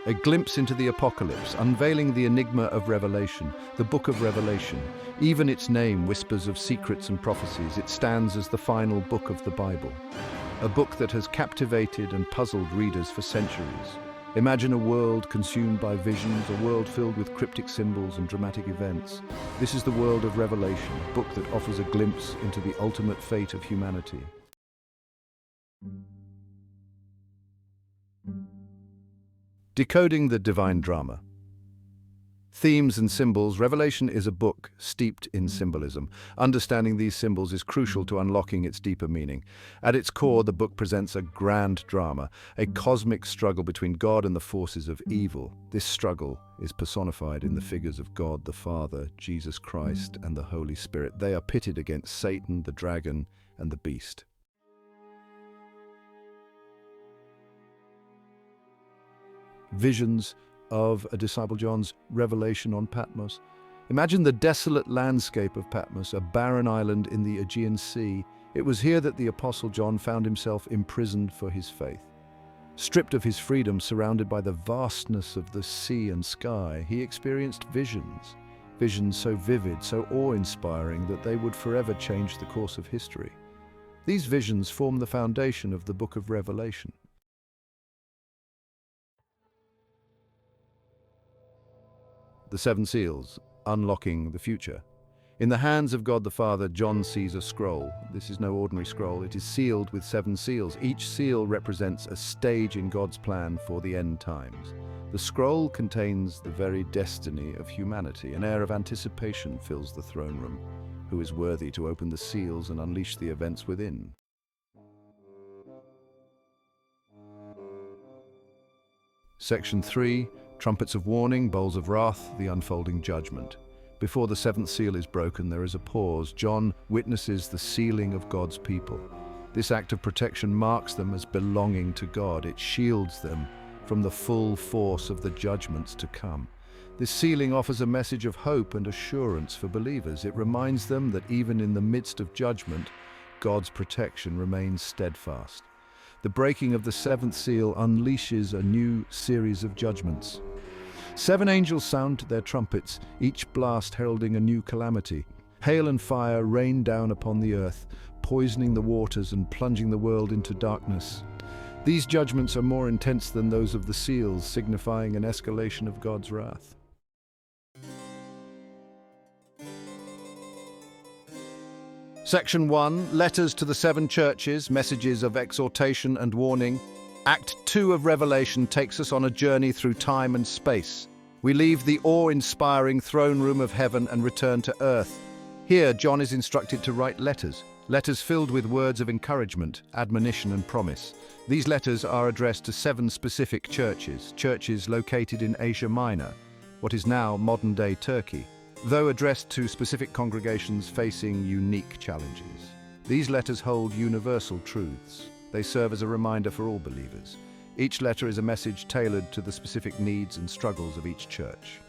A glimpse into the apocalypse, unveiling the enigma of Revelation, the book of Revelation. Even its name whispers of secrets and prophecies. It stands as the final book of the Bible. A book that has captivated and puzzled readers for centuries. Imagine a world consumed by visions, a world filled with cryptic symbols and dramatic events. This is the world of Revelation, a book that offers a glimpse into the ultimate fate of humanity. Decoding the divine drama. Themes and symbols. Revelation is a book steeped in symbolism. Understanding these symbols is crucial to unlocking its deeper meaning. At its core, the book presents a grand drama, a cosmic struggle between God and the forces of evil. This struggle is personified in the figures of God the Father, Jesus Christ, and the Holy Spirit. They are pitted against Satan, the dragon, and the beast. Visions of a disciple John's revelation on Patmos. Imagine the desolate landscape of Patmos, a barren island in the Aegean Sea. It was here that the Apostle John found himself imprisoned for his faith. Stripped of his freedom, surrounded by the vastness of the sea and sky, he experienced visions. Visions so vivid, so awe-inspiring that they would forever change the course of history. These visions form the foundation of the book of Revelation. The seven seals, unlocking the future. In the hands of God the Father, John sees a scroll. This is no ordinary scroll. It is sealed with seven seals. Each seal represents a stage in God's plan for the end times. The scroll contains the very destiny of humanity. An air of anticipation fills the throne room. Who is worthy to open the seals and unleash the events within? Section 3. Trumpets of warning, bowls of wrath, the unfolding judgment. Before the seventh seal is broken, there is a pause. John witnesses the sealing of God's people. This act of protection marks them as belonging to God. It shields them from the full force of the judgments to come. This sealing offers a message of hope and assurance for believers. It reminds them that even in the midst of judgment, God's protection remains steadfast. The breaking of the seventh seal unleashes a new series of judgments. 7 angels sound their trumpets, each blast heralding a new calamity. Hail and fire rain down upon the earth, poisoning the waters and plunging the world into darkness. These judgments are more intense than those of the seals, signifying an escalation of God's wrath. Section 1. Letters to the 7 churches, messages of exhortation and warning. Act 2 of Revelation takes us on a journey through time and space. We leave the awe-inspiring throne room of heaven and return to earth. Here, John is instructed to write letters filled with words of encouragement, admonition and promise. These letters are addressed to 7 specific churches located in Asia Minor, what is now modern-day Turkey, though addressed to specific congregations facing unique challenges. These letters hold universal truths. They serve as a reminder for all believers. Each letter is a message tailored to the specific needs and struggles of each church.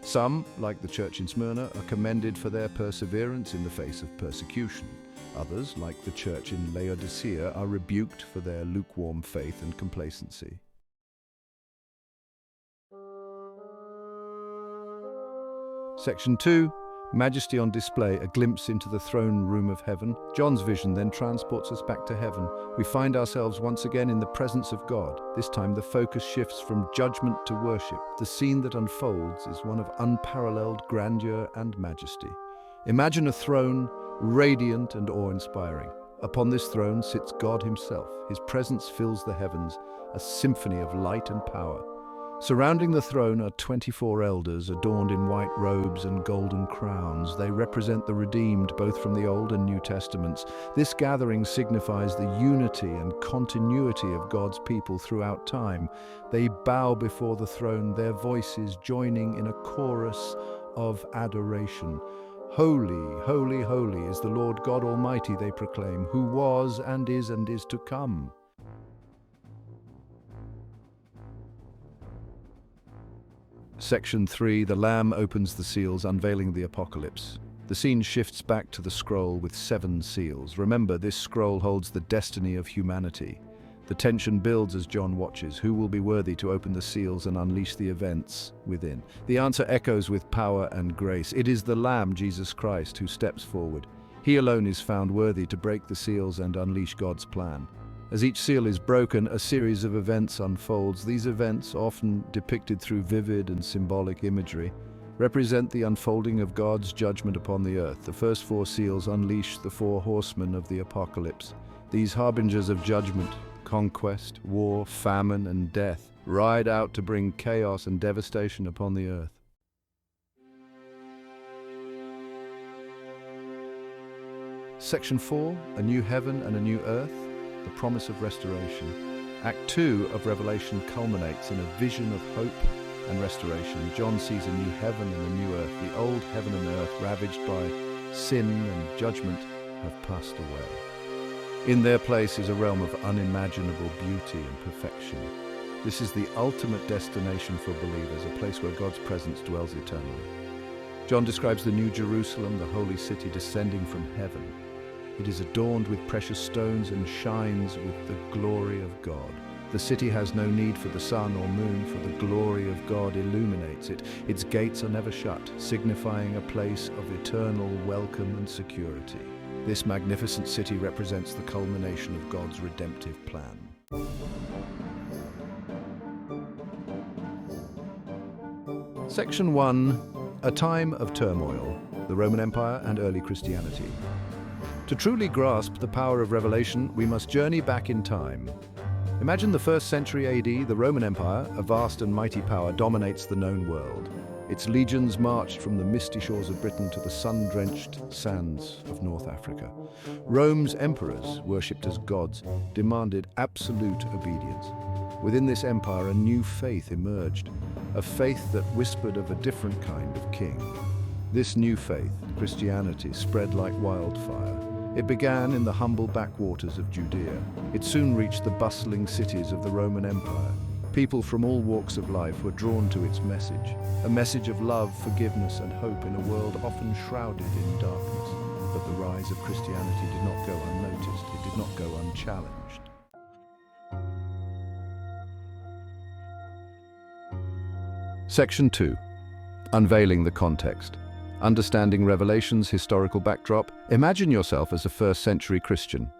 Some, like the church in Smyrna, are commended for their perseverance in the face of persecution. Others, like the church in Laodicea, are rebuked for their lukewarm faith and complacency. Section 2. Majesty on display, a glimpse into the throne room of heaven. John's vision then transports us back to heaven. We find ourselves once again in the presence of God. This time the focus shifts from judgment to worship. The scene that unfolds is one of unparalleled grandeur and majesty. Imagine a throne, radiant and awe-inspiring. Upon this throne sits God himself. His presence fills the heavens, a symphony of light and power. Surrounding the throne are 24 elders adorned in white robes and golden crowns. They represent the redeemed both from the Old and New Testaments. This gathering signifies the unity and continuity of God's people throughout time. They bow before the throne, their voices joining in a chorus of adoration. Holy, holy, holy is the Lord God Almighty, they proclaim, who was and is to come. Section 3. The Lamb opens the seals, unveiling the apocalypse. The scene shifts back to the scroll with 7 seals. Remember, this scroll holds the destiny of humanity. The tension builds as John watches. Who will be worthy to open the seals and unleash the events within? The answer echoes with power and grace. It is the Lamb, Jesus Christ, who steps forward. He alone is found worthy to break the seals and unleash God's plan. As each seal is broken, a series of events unfolds. These events, often depicted through vivid and symbolic imagery, represent the unfolding of God's judgment upon the earth. The first 4 seals unleash the 4 horsemen of the apocalypse. These harbingers of judgment, conquest, war, famine, and death ride out to bring chaos and devastation upon the earth. Section 4, A New Heaven and a New Earth, the promise of restoration. Act 2 of Revelation culminates in a vision of hope and restoration. John sees a new heaven and a new earth. The old heaven and earth, ravaged by sin and judgment, have passed away. In their place is a realm of unimaginable beauty and perfection. This is the ultimate destination for believers, a place where God's presence dwells eternally. John describes the New Jerusalem, the holy city, descending from heaven. It is adorned with precious stones and shines with the glory of God. The city has no need for the sun or moon, for the glory of God illuminates it. Its gates are never shut, signifying a place of eternal welcome and security. This magnificent city represents the culmination of God's redemptive plan. Section 1. A time of turmoil, the Roman Empire and early Christianity. To truly grasp the power of Revelation, we must journey back in time. Imagine the 1st century AD, the Roman Empire, a vast and mighty power, dominates the known world. Its legions marched from the misty shores of Britain to the sun-drenched sands of North Africa. Rome's emperors, worshipped as gods, demanded absolute obedience. Within this empire, a new faith emerged, a faith that whispered of a different kind of king. This new faith, Christianity, spread like wildfire. It began in the humble backwaters of Judea. It soon reached the bustling cities of the Roman Empire. People from all walks of life were drawn to its message, a message of love, forgiveness, and hope in a world often shrouded in darkness. But the rise of Christianity did not go unnoticed. It did not go unchallenged. Section 2. Unveiling the context. Understanding Revelation's historical backdrop. Imagine yourself as a 1st century Christian.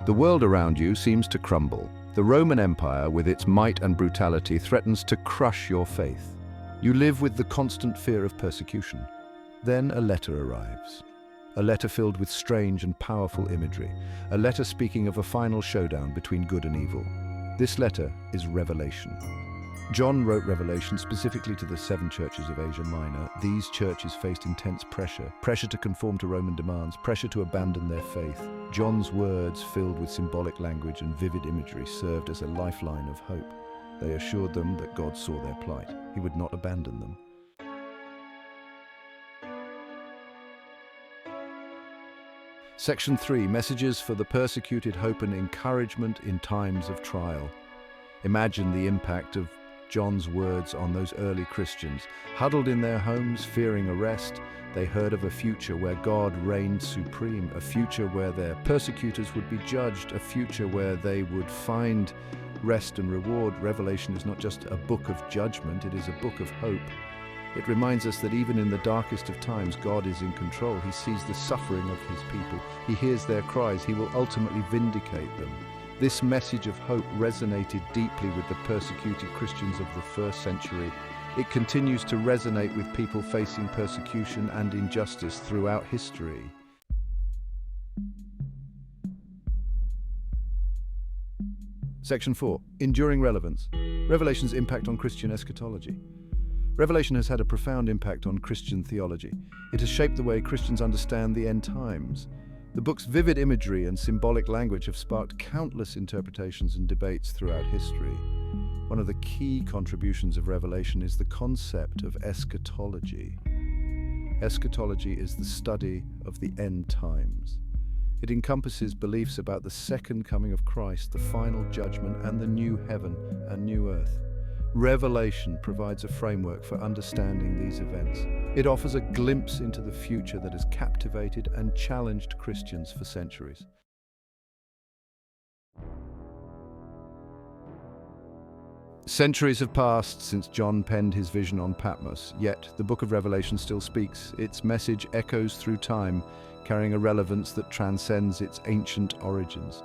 The world around you seems to crumble. The Roman Empire, with its might and brutality, threatens to crush your faith. You live with the constant fear of persecution. Then a letter arrives. A letter filled with strange and powerful imagery. A letter speaking of a final showdown between good and evil. This letter is Revelation. John wrote Revelation specifically to the 7 churches of Asia Minor. These churches faced intense pressure to conform to Roman demands, pressure to abandon their faith. John's words, filled with symbolic language and vivid imagery, served as a lifeline of hope. They assured them that God saw their plight. He would not abandon them. Section 3. Messages for the persecuted, hope and encouragement in times of trial. Imagine the impact of John's words on those early Christians. Huddled in their homes, fearing arrest, they heard of a future where God reigned supreme, a future where their persecutors would be judged, a future where they would find rest and reward. Revelation is not just a book of judgment, it is a book of hope. It reminds us that even in the darkest of times, God is in control. He sees the suffering of his people. He hears their cries. He will ultimately vindicate them. This message of hope resonated deeply with the persecuted Christians of the 1st century. It continues to resonate with people facing persecution and injustice throughout history. Section 4. Enduring relevance. Revelation's impact on Christian eschatology. Revelation has had a profound impact on Christian theology. It has shaped the way Christians understand the end times. The book's vivid imagery and symbolic language have sparked countless interpretations and debates throughout history. One of the key contributions of Revelation is the concept of eschatology. Eschatology is the study of the end times. It encompasses beliefs about the second coming of Christ, the final judgment, and the new heaven and new earth. Revelation provides a framework for understanding these events. It offers a glimpse into the future that has captivated and challenged Christians for centuries. Centuries have passed since John penned his vision on Patmos, yet the book of Revelation still speaks. Its message echoes through time, carrying a relevance that transcends its ancient origins.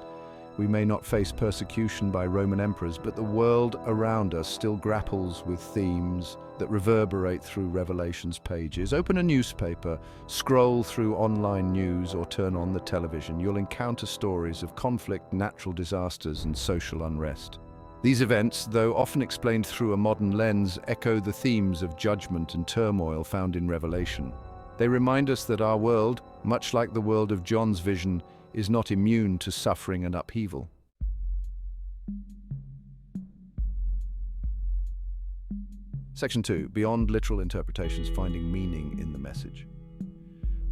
We may not face persecution by Roman emperors, but the world around us still grapples with themes that reverberate through Revelation's pages. Open a newspaper, scroll through online news, or turn on the television. You'll encounter stories of conflict, natural disasters, and social unrest. These events, though often explained through a modern lens, echo the themes of judgment and turmoil found in Revelation. They remind us that our world, much like the world of John's vision, is not immune to suffering and upheaval. Section 2. Beyond literal interpretations, finding meaning in the message.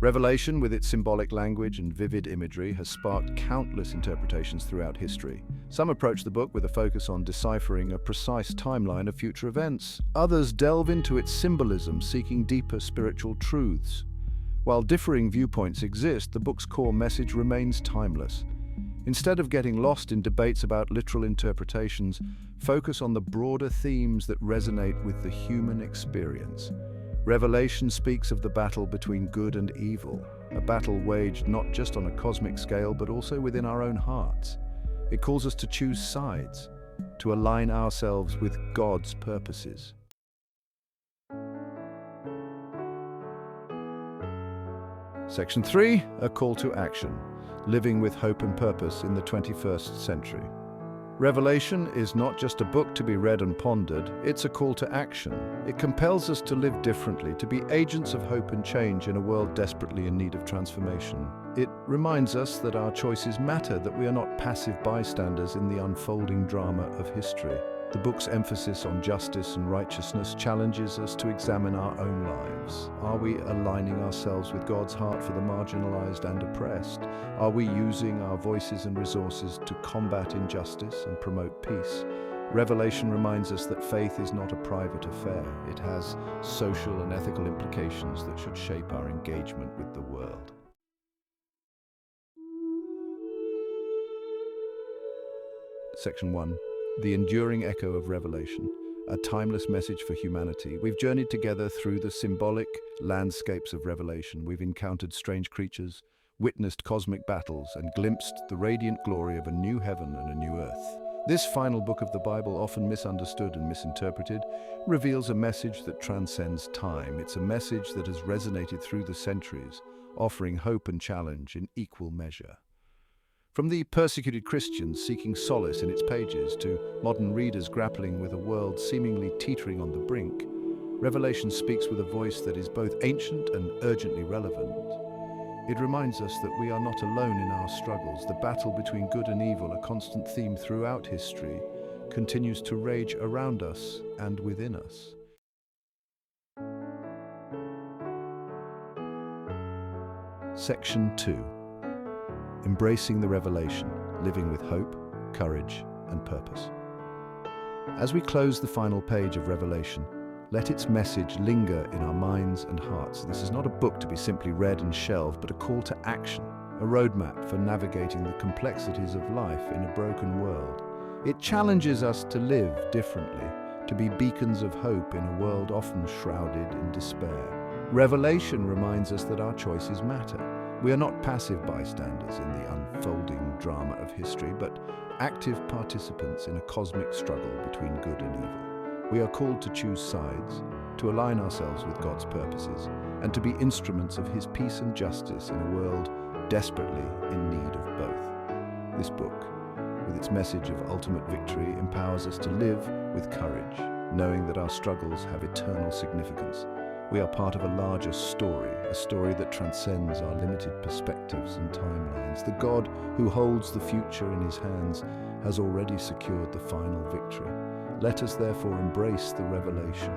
Revelation, with its symbolic language and vivid imagery, has sparked countless interpretations throughout history. Some approach the book with a focus on deciphering a precise timeline of future events. Others delve into its symbolism, seeking deeper spiritual truths. While differing viewpoints exist, the book's core message remains timeless. Instead of getting lost in debates about literal interpretations, focus on the broader themes that resonate with the human experience. Revelation speaks of the battle between good and evil, a battle waged not just on a cosmic scale but also within our own hearts. It calls us to choose sides, to align ourselves with God's purposes. Section 3, a call to action, living with hope and purpose in the 21st century. Revelation is not just a book to be read and pondered, it's a call to action. It compels us to live differently, to be agents of hope and change in a world desperately in need of transformation. It reminds us that our choices matter, that we are not passive bystanders in the unfolding drama of history. The book's emphasis on justice and righteousness challenges us to examine our own lives. Are we aligning ourselves with God's heart for the marginalized and oppressed? Are we using our voices and resources to combat injustice and promote peace? Revelation reminds us that faith is not a private affair. It has social and ethical implications that should shape our engagement with the world. Section 1. The enduring echo of Revelation, a timeless message for humanity. We've journeyed together through the symbolic landscapes of Revelation. We've encountered strange creatures, witnessed cosmic battles, and glimpsed the radiant glory of a new heaven and a new earth. This final book of the Bible, often misunderstood and misinterpreted, reveals a message that transcends time. It's a message that has resonated through the centuries, offering hope and challenge in equal measure. From the persecuted Christians seeking solace in its pages to modern readers grappling with a world seemingly teetering on the brink, Revelation speaks with a voice that is both ancient and urgently relevant. It reminds us that we are not alone in our struggles. The battle between good and evil, a constant theme throughout history, continues to rage around us and within us. Section 2. Embracing the Revelation, living with hope, courage, and purpose. As we close the final page of Revelation, let its message linger in our minds and hearts. This is not a book to be simply read and shelved, but a call to action, a roadmap for navigating the complexities of life in a broken world. It challenges us to live differently, to be beacons of hope in a world often shrouded in despair. Revelation reminds us that our choices matter. We are not passive bystanders in the unfolding drama of history, but active participants in a cosmic struggle between good and evil. We are called to choose sides, to align ourselves with God's purposes, and to be instruments of His peace and justice in a world desperately in need of both. This book, with its message of ultimate victory, empowers us to live with courage, knowing that our struggles have eternal significance. We are part of a larger story, a story that transcends our limited perspectives and timelines. The God who holds the future in His hands has already secured the final victory. Let us therefore embrace the revelation.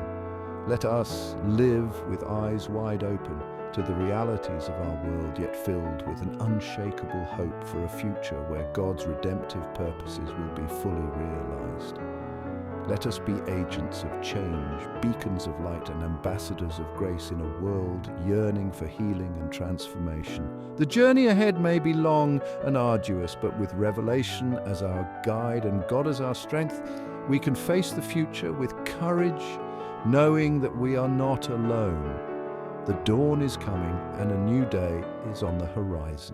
Let us live with eyes wide open to the realities of our world, yet filled with an unshakable hope for a future where God's redemptive purposes will be fully realized. Let us be agents of change, beacons of light and ambassadors of grace in a world yearning for healing and transformation. The journey ahead may be long and arduous, but with Revelation as our guide and God as our strength, We can face the future with courage, knowing that we are not alone. The dawn is coming and a new day is on the horizon.